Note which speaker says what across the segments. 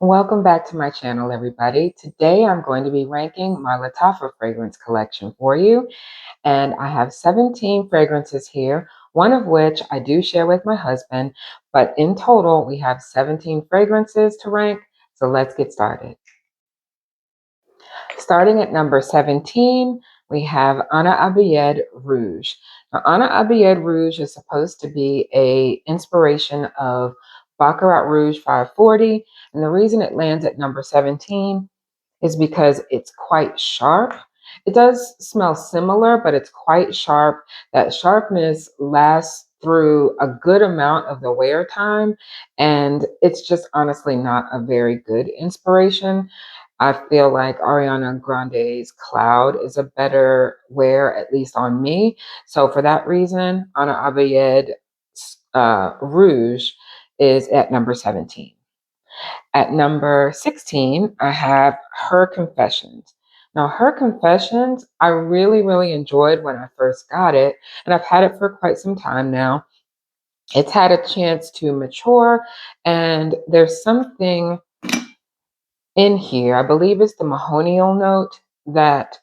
Speaker 1: Welcome back to my channel, everybody. Today I'm going to be ranking my Lattafa fragrance collection for you. And I have 17 fragrances here, one of which I do share with my husband. But in total, we have 17 fragrances to rank. So let's get started. Starting at number 17, we have Abiyedh Rouge. Now, Abiyedh Rouge is supposed to be an inspiration of Baccarat Rouge 540. And the reason it lands at number 17 is because it's quite sharp. It does smell similar, but it's quite sharp. That sharpness lasts through a good amount of the wear time, and it's just honestly not a very good inspiration. I feel like Ariana Grande's Cloud is a better wear, at least on me. So for that reason, Anna Abiyedh Rouge is at number 17. At number 16, I have Her Confessions. Now, Her Confessions, I really enjoyed when I first got it, and I've had it for quite some time now. It's had a chance to mature, and there's something in here, I believe it's the Mahonial note, that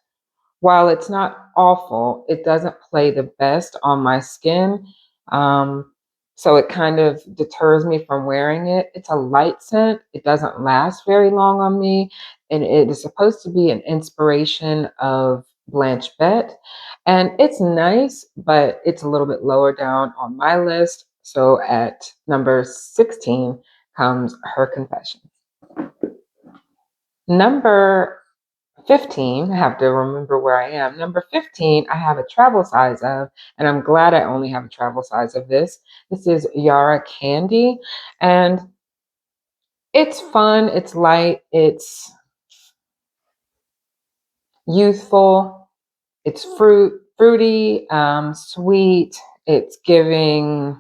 Speaker 1: while it's not awful, it doesn't play the best on my skin. Um, so it kind of deters me from wearing it. It's a light scent. It doesn't last very long on me. And it is supposed to be an inspiration of Blanche Bette. And it's nice, but it's a little bit lower down on my list. So at number 16 comes Her Confession. Number 15, I have to remember where I am. Number 15, I have a travel size of, and I'm glad I only have a travel size of this. This is Yara Candy, and it's fun, it's light, it's youthful, it's fruity, sweet, it's giving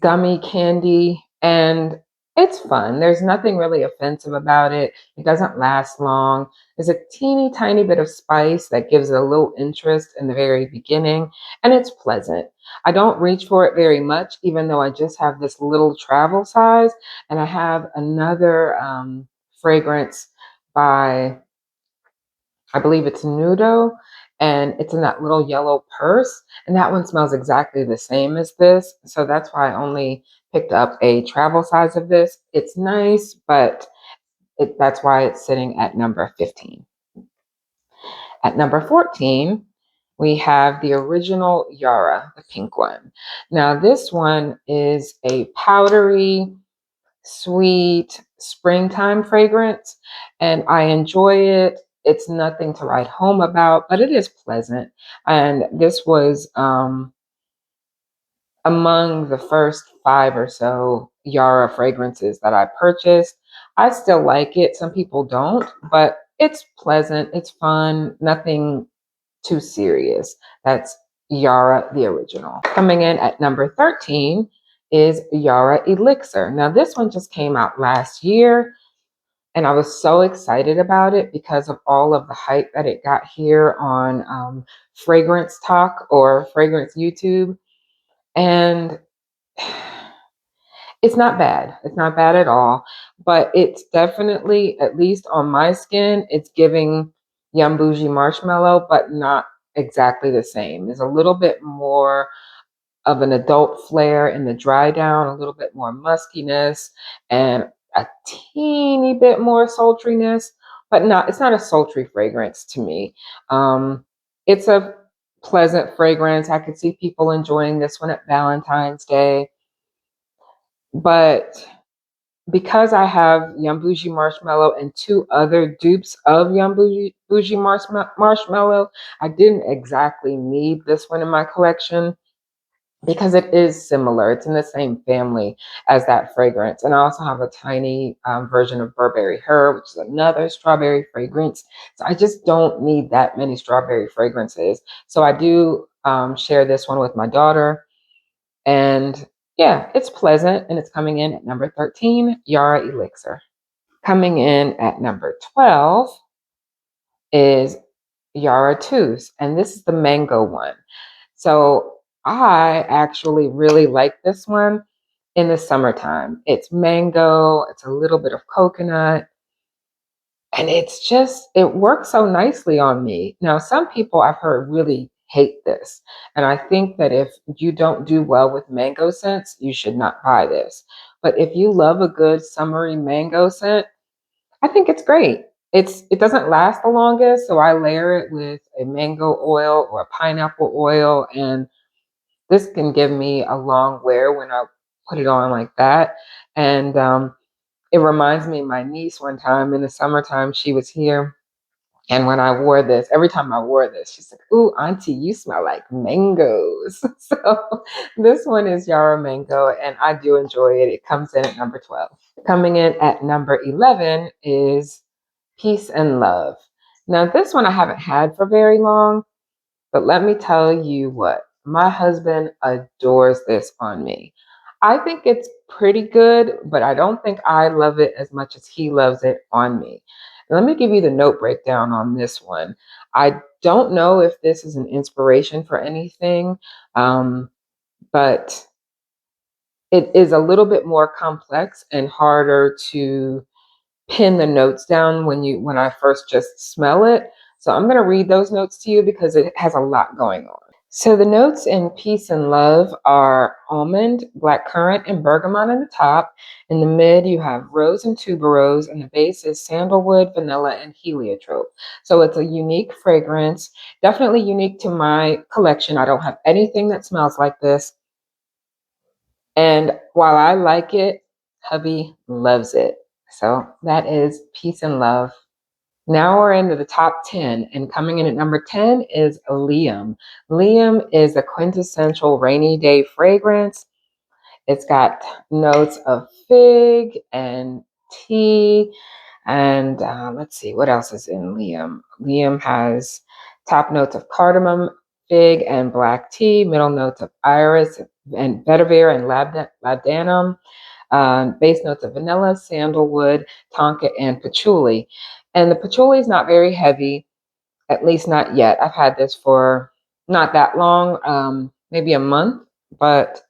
Speaker 1: gummy candy, and it's fun. There's nothing really offensive about it. It doesn't last long. There's a teeny tiny bit of spice that gives it a little interest in the very beginning, and it's pleasant. I don't reach for it very much, even though I just have this little travel size, and I have another fragrance by, I believe it's Nudo, and it's in that little yellow purse. And that one smells exactly the same as this. So that's why I only picked up a travel size of this. It's nice, but that's why it's sitting at number 15. At number 14, we have the original Yara, the pink one. Now, this one is a powdery, sweet springtime fragrance, and I enjoy it. It's nothing to write home about, but it is pleasant. And this was among the first 5 or so Yara fragrances that I purchased. I still like it. Some people don't, but it's pleasant. It's fun. Nothing too serious. That's Yara, the original. Coming in at number 13 is Yara Elixir. Now, this one just came out last year, and I was so excited about it because of all of the hype that it got here on Fragrance Talk or Fragrance YouTube. And it's not bad. It's not bad at all, but it's definitely, at least on my skin, it's giving Yum Bougie Marshmallow, but not exactly the same. There's a little bit more of an adult flair in the dry down, a little bit more muskiness, and a teeny bit more sultriness, but it's not a sultry fragrance to me. It's a pleasant fragrance. I could see people enjoying this one at Valentine's Day, but because I have Yum Bougie Marshmallow and 2 other dupes of Yum Bougie Marshmallow, I didn't exactly need this one in my collection because it is similar. It's in the same family as that fragrance. And I also have a tiny version of Burberry Her, which is another strawberry fragrance. So I just don't need that many strawberry fragrances. So I do share this one with my daughter. And yeah, it's pleasant, and it's coming in at number 13, Yara Elixir. Coming in at number 12 is Yara Tooth, and this is the mango one. So I actually really like this one. in the summertime. It's mango, it's a little bit of coconut, and it works so nicely on me. Now, some people I've heard really hate this. And I think that if you don't do well with mango scents, you should not buy this. But if you love a good summery mango scent, I think it's great. It doesn't last the longest, so I layer it with a mango oil or a pineapple oil, and this can give me a long wear when I put it on like that. And it reminds me of my niece one time in the summertime. She was here, and when I wore this, every time I wore this, she's like, "Ooh, Auntie, you smell like mangoes." So this one is Yarrow Mango, and I do enjoy it. It comes in at number 12. Coming in at number 11 is Peace and Love. Now, this one I haven't had for very long, but let me tell you what, my husband adores this on me. I think it's pretty good, but I don't think I love it as much as he loves it on me. Let me give you the note breakdown on this one. I don't know if this is an inspiration for anything, but it is a little bit more complex and harder to pin the notes down when I first just smell it. So I'm going to read those notes to you because it has a lot going on. So the notes in Peace and Love are almond, blackcurrant, and bergamot in the top. In the mid, you have rose and tuberose, and the base is sandalwood, vanilla, and heliotrope. So it's a unique fragrance, definitely unique to my collection. I don't have anything that smells like this. And while I like it, hubby loves it. So that is Peace and Love. Now we're into the top 10, and coming in at number 10 is Liam. Liam is a quintessential rainy day fragrance. It's got notes of fig and tea, and let's see, what else is in Liam? Liam has top notes of cardamom, fig, and black tea, middle notes of iris and vetiver and labdanum, base notes of vanilla, sandalwood, tonka, and patchouli. And the patchouli is not very heavy, at least not yet. I've had this for not that long, maybe a month, but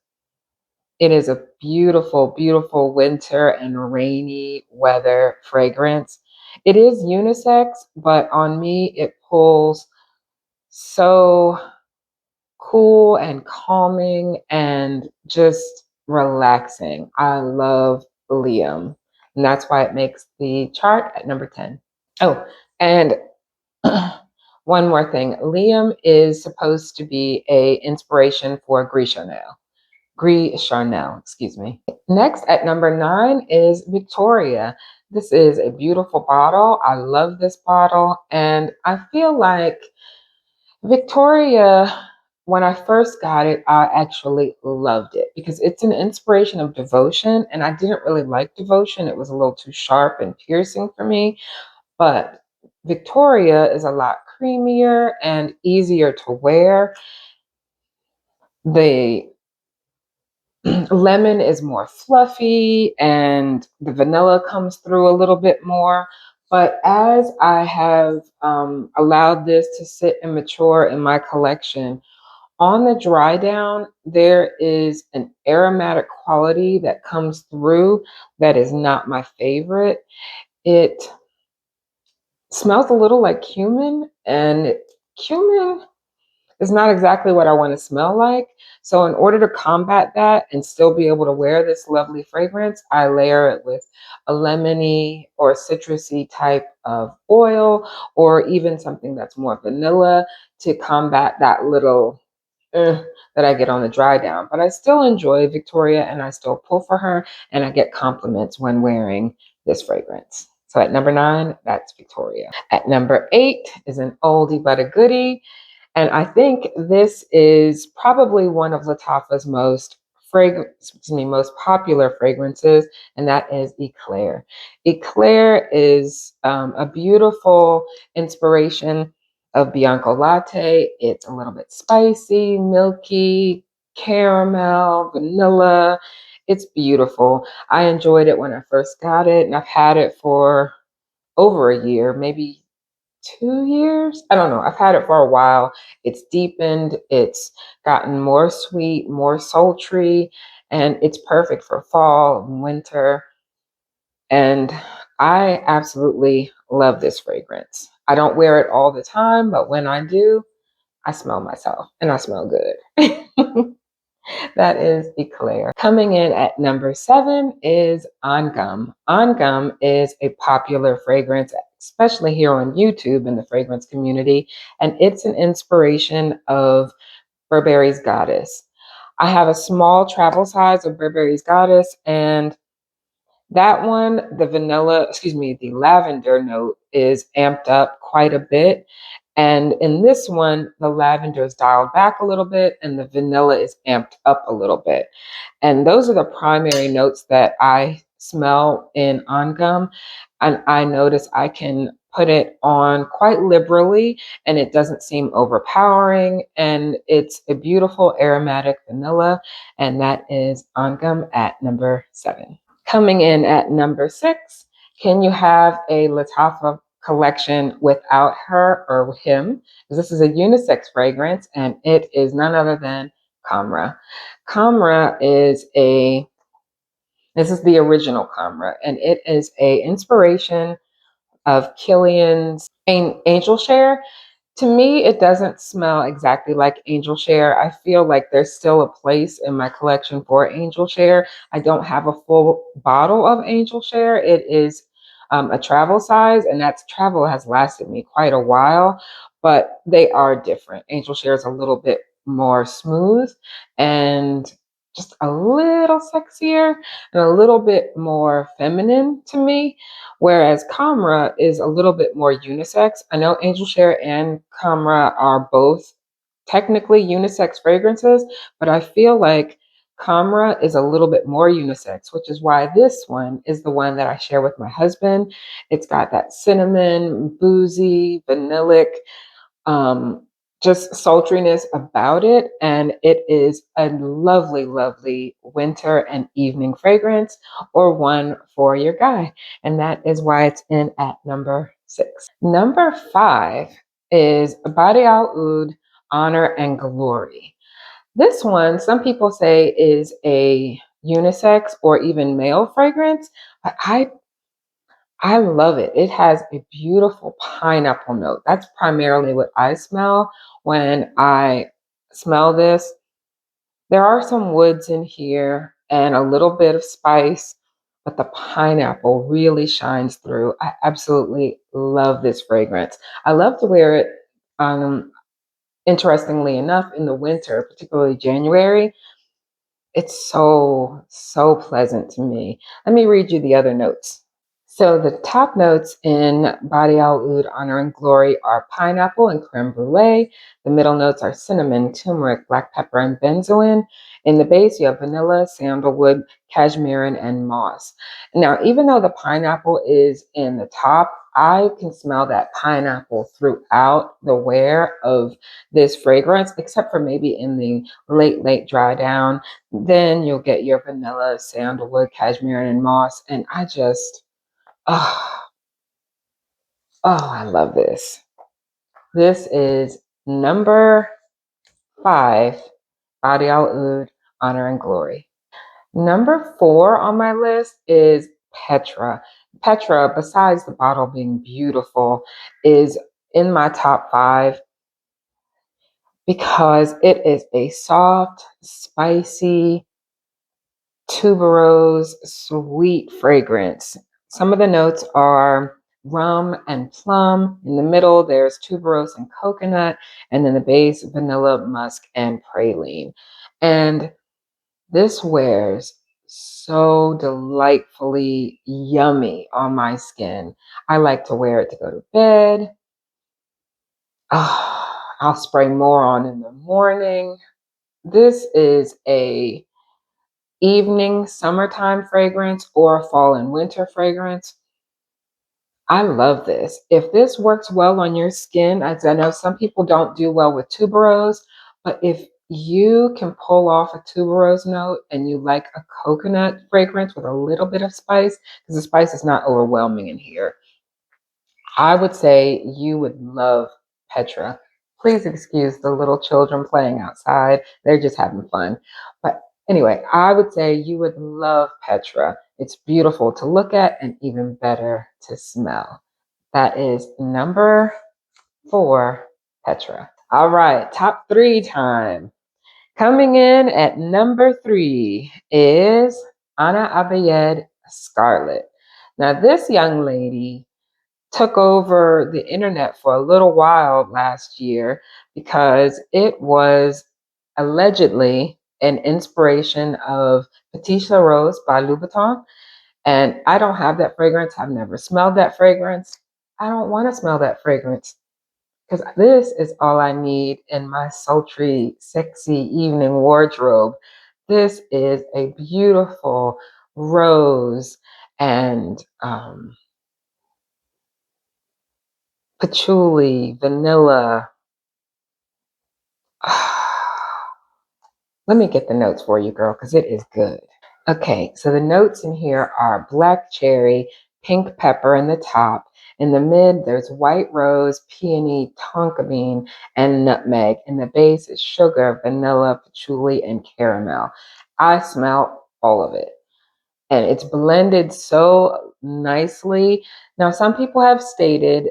Speaker 1: it is a beautiful, beautiful winter and rainy weather fragrance. It is unisex, but on me, it pulls so cool and calming and just relaxing. I love Liam, and that's why it makes the chart at number 10. Oh, and one more thing. Liam is supposed to be a inspiration for Gris Charnel, excuse me. Next at number 9 is Victoria. This is a beautiful bottle. I love this bottle, and I feel like Victoria, when I first got it, I actually loved it because it's an inspiration of devotion, and I didn't really like devotion. It was a little too sharp and piercing for me, but Victoria is a lot creamier and easier to wear. The lemon is more fluffy and the vanilla comes through a little bit more. But as I have allowed this to sit and mature in my collection, on the dry down, there is an aromatic quality that comes through that is not my favorite. It smells a little like cumin, and cumin is not exactly what I want to smell like. So in order to combat that and still be able to wear this lovely fragrance, I layer it with a lemony or citrusy type of oil, or even something that's more vanilla to combat that little that I get on the dry down. But I still enjoy Victoria, and I still pull for her, and I get compliments when wearing this fragrance. So at number 9, that's Victoria. At number 8 is an oldie but a goodie. And I think this is probably one of Lattafa's most popular fragrances, and that is Eclaire. Eclaire is a beautiful inspiration of Bianco Latte. It's a little bit spicy, milky, caramel, vanilla. It's beautiful. I enjoyed it when I first got it, and I've had it for over a year, maybe 2 years. I don't know. I've had it for a while. It's deepened. It's gotten more sweet, more sultry, and it's perfect for fall and winter. And I absolutely love this fragrance. I don't wear it all the time, but when I do, I smell myself and I smell good. That is Eclaire. Coming in at number 7 is Angham. Angham is a popular fragrance, especially here on YouTube in the fragrance community, and it's an inspiration of Burberry's Goddess. I have a small travel size of Burberry's Goddess, and that one, the lavender note is amped up quite a bit. And in this one, the lavender is dialed back a little bit and the vanilla is amped up a little bit. And those are the primary notes that I smell in Angham. And I notice I can put it on quite liberally and it doesn't seem overpowering. And it's a beautiful aromatic vanilla. And that is Angham at number 7. Coming in at number 6, can you have a Lattafa collection without her or him? Because this is a unisex fragrance and it is none other than Khamrah. Khamrah this is the original Khamrah, and it is a inspiration of Killian's Angel Share. To me, it doesn't smell exactly like Angel Share. I feel like there's still a place in my collection for Angel Share. I don't have a full bottle of Angel Share. It is a travel size, and that travel has lasted me quite a while, but they are different. Angel Share is a little bit more smooth and just a little sexier and a little bit more feminine to me. Whereas Khamrah is a little bit more unisex. I know Angel Share and Khamrah are both technically unisex fragrances, but I feel like Khamrah is a little bit more unisex, which is why this one is the one that I share with my husband. It's got that cinnamon, boozy, vanillic, um, just sultriness about it. And it is a lovely, lovely winter and evening fragrance or one for your guy. And that is why it's in at number 6. Number 5 is Abiyedh Oud Honor and Glory. This one, some people say is a unisex or even male fragrance, but I love it. It has a beautiful pineapple note. That's primarily what I smell when I smell this. There are some woods in here and a little bit of spice, but the pineapple really shines through. I absolutely love this fragrance. I love to wear it, interestingly enough, in the winter, particularly January. It's so, so pleasant to me. Let me read you the other notes. So the top notes in Abiyedh Oud Honor and Glory are pineapple and creme brulee. The middle notes are cinnamon, turmeric, black pepper, and benzoin. In the base, you have vanilla, sandalwood, cashmere, and moss. Now, even though the pineapple is in the top, I can smell that pineapple throughout the wear of this fragrance, except for maybe in the late dry down. Then you'll get your vanilla, sandalwood, cashmere, and moss. And oh, I love this. This is number 5, Abiyedh Oud, Honor and Glory. Number 4 on my list is Petra. Petra, besides the bottle being beautiful, is in my top 5 because it is a soft, spicy, tuberose, sweet fragrance. Some of the notes are rum and plum. In the middle, there's tuberose and coconut. And then the base, vanilla, musk, and praline. And this wears so delightfully yummy on my skin. I like to wear it to go to bed. I'll spray more on in the morning. This is a evening summertime fragrance or a fall and winter fragrance. I love this. If this works well on your skin, as I know some people don't do well with tuberose, but if you can pull off a tuberose note and you like a coconut fragrance with a little bit of spice, because the spice is not overwhelming in here, I would say you would love Petra. Please excuse the little children playing outside. They're just having fun. But Anyway, I would say you would love Petra. It's beautiful to look at and even better to smell. That is number 4, Petra. All right, top 3 time. Coming in at number 3 is Anna Abiyedh Scarlet. Now, this young lady took over the internet for a little while last year because it was allegedly an inspiration of Petite La Rose by Louboutin. And I don't have that fragrance. I've never smelled that fragrance. I don't want to smell that fragrance because this is all I need in my sultry, sexy evening wardrobe. This is a beautiful rose and patchouli, vanilla. Let me get the notes for you, girl, because it is good. Okay, so the notes in here are black cherry, pink pepper in the top. In the mid, there's white rose, peony, tonka bean, and nutmeg. In the base is sugar, vanilla, patchouli, and caramel. I smell all of it. And it's blended so nicely. Now, some people have stated,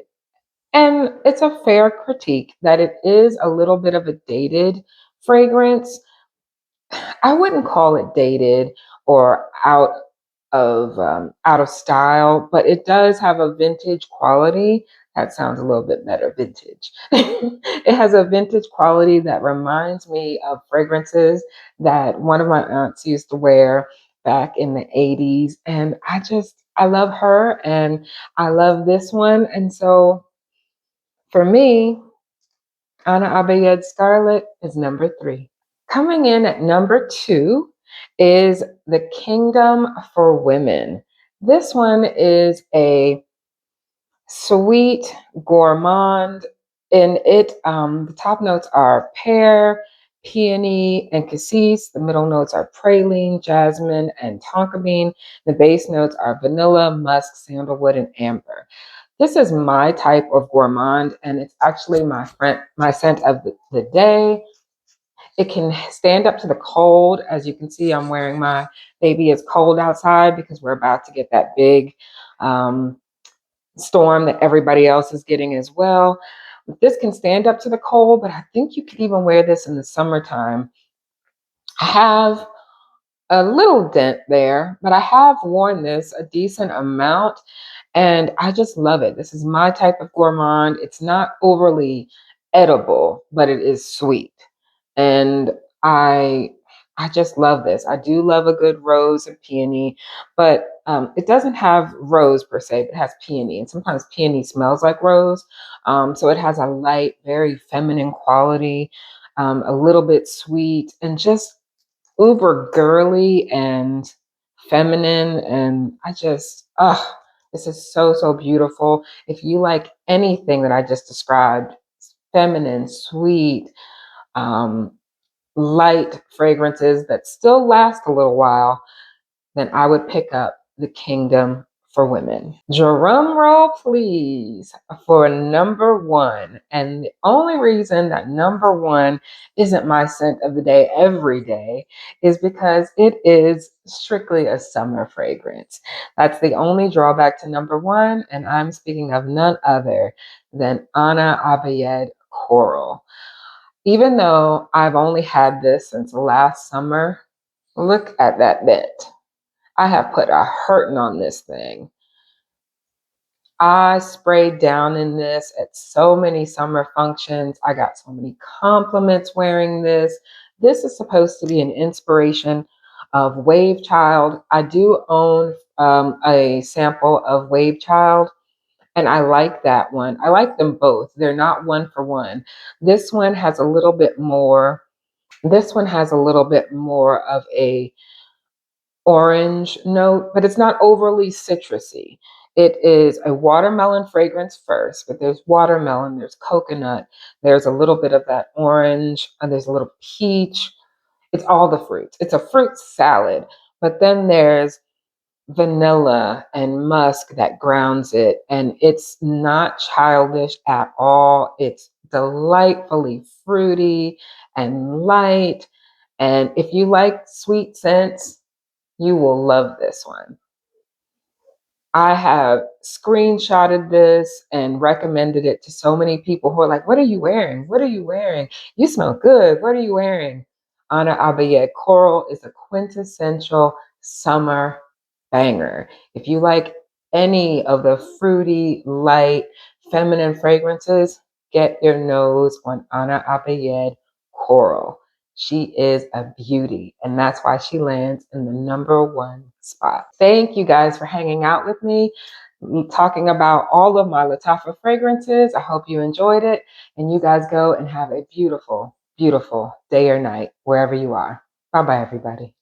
Speaker 1: and it's a fair critique, that it is a little bit of a dated fragrance. I wouldn't call it dated or out of style, but it does have a vintage quality. That sounds a little bit better, vintage. It has a vintage quality that reminds me of fragrances that one of my aunts used to wear back in the 80s. And I love her and I love this one. And so for me, Anna Abiyedh Scarlet is number 3. Coming in at number 2 is The Kingdom for Women. This one is a sweet gourmand. In it, the top notes are pear, peony, and cassis. The middle notes are praline, jasmine, and tonka bean. The base notes are vanilla, musk, sandalwood, and amber. This is my type of gourmand, and it's actually my scent of the day. It can stand up to the cold. As you can see, I'm wearing my baby is cold outside because we're about to get that big um, storm that everybody else is getting as well. This can stand up to the cold, but I think you can even wear this in the summertime. I have a little dent there, but I have worn this a decent amount and I just love it. This is my type of gourmand. It's not overly edible, but it is sweet. And I I just love this. I do love a good rose and peony, but it doesn't have rose per se, but it has peony. And sometimes peony smells like rose. So it has a light, very feminine quality, a little bit sweet, and just uber girly and feminine. And this is so, so beautiful. If you like anything that I just described, feminine, sweet, um, light fragrances that still last a little while, then I would pick up The Kingdom for Women. Drum roll, please, for number 1. And the only reason that number 1 isn't my scent of the day every day is because it is strictly a summer fragrance. That's the only drawback to number 1, and I'm speaking of none other than Anna Abiyedh Coral. Even though I've only had this since last summer, look at that bit. I have put a hurting on this thing. I sprayed down in this at so many summer functions. I got so many compliments wearing this. This is supposed to be an inspiration of Wave Child. I do own a sample of Wave Child, and I like that one. I like them both. They're not one for one. This one has a little bit more. This one has a little bit more of a orange note, but it's not overly citrusy. It is a watermelon fragrance first, but there's watermelon, there's coconut, there's a little bit of that orange, and there's a little peach. It's all the fruits. It's a fruit salad, but then there's vanilla and musk that grounds it, and it's not childish at all. It's delightfully fruity and light, And if you like sweet scents, you will love this one. I have screenshotted this and recommended it to so many people who are like, what are you wearing? What are you wearing? You smell good. What are you wearing? Anna Abiyedh Coral is a quintessential summer banger. If you like any of the fruity, light, feminine fragrances, get your nose on Anna Abiyedh Coral. She is a beauty, and that's why she lands in the #1 spot. Thank you guys for hanging out with me, talking about all of my Lattafa fragrances. I hope you enjoyed it, and you guys go and have a beautiful, beautiful day or night, wherever you are. Bye-bye, everybody.